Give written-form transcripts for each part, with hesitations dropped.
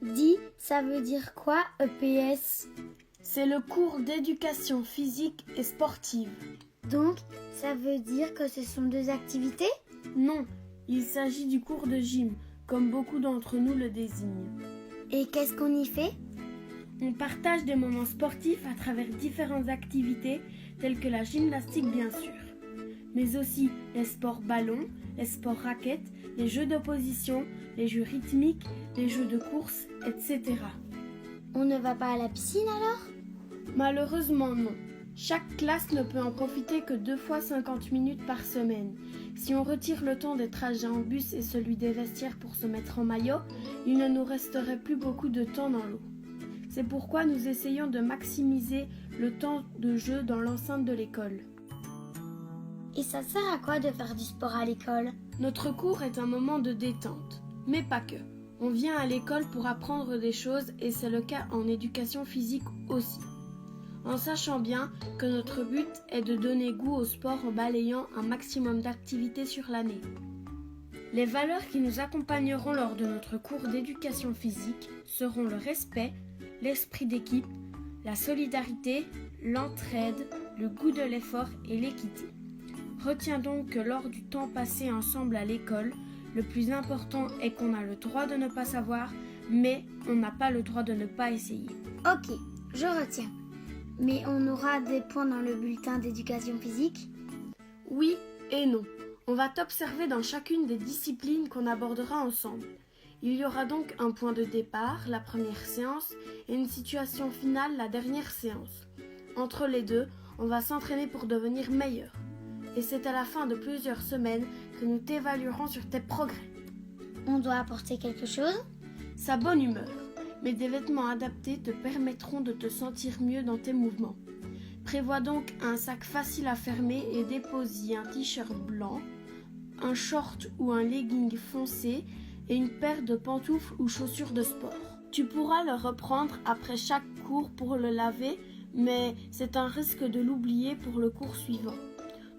Dis, ça veut dire quoi EPS? C'est le cours d'éducation physique et sportive. Donc, ça veut dire que ce sont deux activités? Non, il s'agit du cours de gym, comme beaucoup d'entre nous le désignent. Et qu'est-ce qu'on y fait? On partage des moments sportifs à travers différentes activités telles que la gymnastique bien sûr, mais aussi les sports ballon, les sports raquettes, les jeux d'opposition, les jeux rythmiques, les jeux de course, etc. On ne va pas à la piscine alors? Malheureusement non. Chaque classe ne peut en profiter que 2 fois 50 minutes par semaine. Si on retire le temps des trajets en bus et celui des vestiaires pour se mettre en maillot, il ne nous resterait plus beaucoup de temps dans l'eau. C'est pourquoi nous essayons de maximiser le temps de jeu dans l'enceinte de l'école. Et ça sert à quoi de faire du sport à l'école? Notre cours est un moment de détente, mais pas que. On vient à l'école pour apprendre des choses et c'est le cas en éducation physique aussi. En sachant bien que notre but est de donner goût au sport en balayant un maximum d'activités sur l'année. Les valeurs qui nous accompagneront lors de notre cours d'éducation physique seront le respect, l'esprit d'équipe, la solidarité, l'entraide, le goût de l'effort et l'équité. Retiens donc que lors du temps passé ensemble à l'école, le plus important est qu'on a le droit de ne pas savoir, mais on n'a pas le droit de ne pas essayer. Ok, je retiens. Mais on aura des points dans le bulletin d'éducation physique? Oui et non. On va t'observer dans chacune des disciplines qu'on abordera ensemble. Il y aura donc un point de départ, la première séance, et une situation finale, la dernière séance. Entre les deux, on va s'entraîner pour devenir meilleur. Et c'est à la fin de plusieurs semaines que nous t'évaluerons sur tes progrès. On doit apporter quelque chose? Sa bonne humeur, mais des vêtements adaptés te permettront de te sentir mieux dans tes mouvements. Prévois donc un sac facile à fermer et dépose-y un t-shirt blanc, un short ou un legging foncé et une paire de pantoufles ou chaussures de sport. Tu pourras le reprendre après chaque cours pour le laver, mais c'est un risque de l'oublier pour le cours suivant.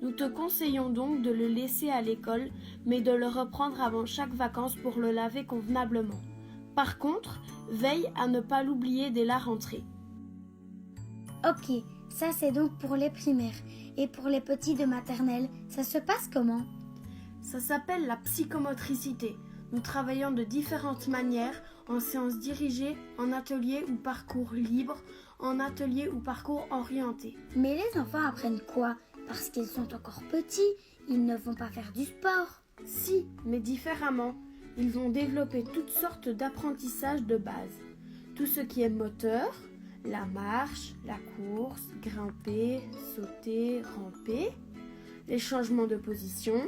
Nous te conseillons donc de le laisser à l'école, mais de le reprendre avant chaque vacances pour le laver convenablement. Par contre, veille à ne pas l'oublier dès la rentrée. Ok, ça c'est donc pour les primaires. Et pour les petits de maternelle, ça se passe comment? Ça s'appelle la psychomotricité. Nous travaillons de différentes manières, en séances dirigées, en atelier ou parcours libre, en atelier ou parcours orienté. Mais les enfants apprennent quoi? Parce qu'ils sont encore petits, ils ne vont pas faire du sport. Si, mais différemment. Ils vont développer toutes sortes d'apprentissages de base. Tout ce qui est moteur, la marche, la course, grimper, sauter, ramper, les changements de position,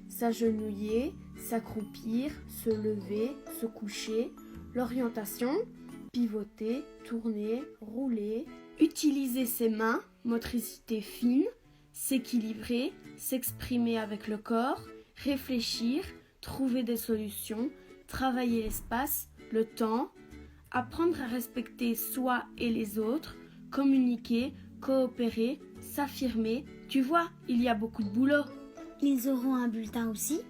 s'agenouiller, s'accroupir, se lever, se coucher, l'orientation, pivoter, tourner, rouler, utiliser ses mains, motricité fine, s'équilibrer, s'exprimer avec le corps, réfléchir, trouver des solutions, travailler l'espace, le temps, apprendre à respecter soi et les autres, communiquer, coopérer, s'affirmer. Tu vois, il y a beaucoup de boulot. Ils auront un bulletin aussi?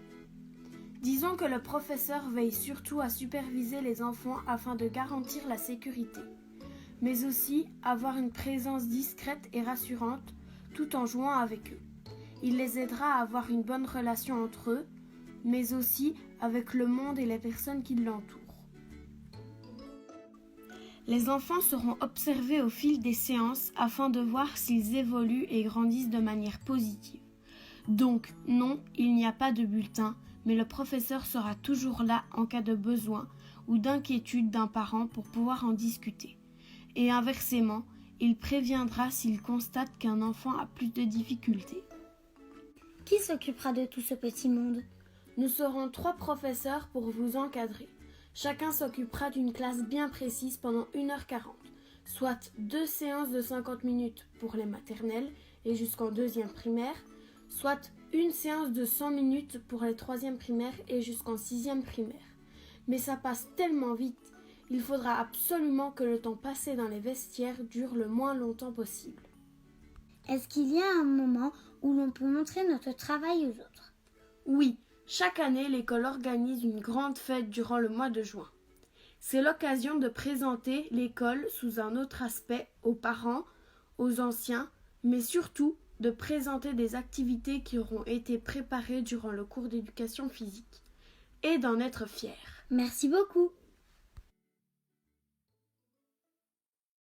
Disons que le professeur veille surtout à superviser les enfants afin de garantir la sécurité, mais aussi avoir une présence discrète et rassurante tout en jouant avec eux. Il les aidera à avoir une bonne relation entre eux, mais aussi avec le monde et les personnes qui l'entourent. Les enfants seront observés au fil des séances afin de voir s'ils évoluent et grandissent de manière positive. Donc non, il n'y a pas de bulletin, mais le professeur sera toujours là en cas de besoin ou d'inquiétude d'un parent pour pouvoir en discuter. Et inversement, il préviendra s'il constate qu'un enfant a plus de difficultés. Qui s'occupera de tout ce petit monde? Nous serons 3 professeurs pour vous encadrer. Chacun s'occupera d'une classe bien précise pendant 1h40, soit 2 séances de 50 minutes pour les maternelles et jusqu'en 2e primaire, soit une séance de 100 minutes pour les 3e primaires et jusqu'en 6e primaire. Mais ça passe tellement vite, il faudra absolument que le temps passé dans les vestiaires dure le moins longtemps possible. Est-ce qu'il y a un moment où l'on peut montrer notre travail aux autres? Oui, chaque année, l'école organise une grande fête durant le mois de juin. C'est l'occasion de présenter l'école sous un autre aspect aux parents, aux anciens, mais surtout de présenter des activités qui auront été préparées durant le cours d'éducation physique et d'en être fiers. Merci beaucoup.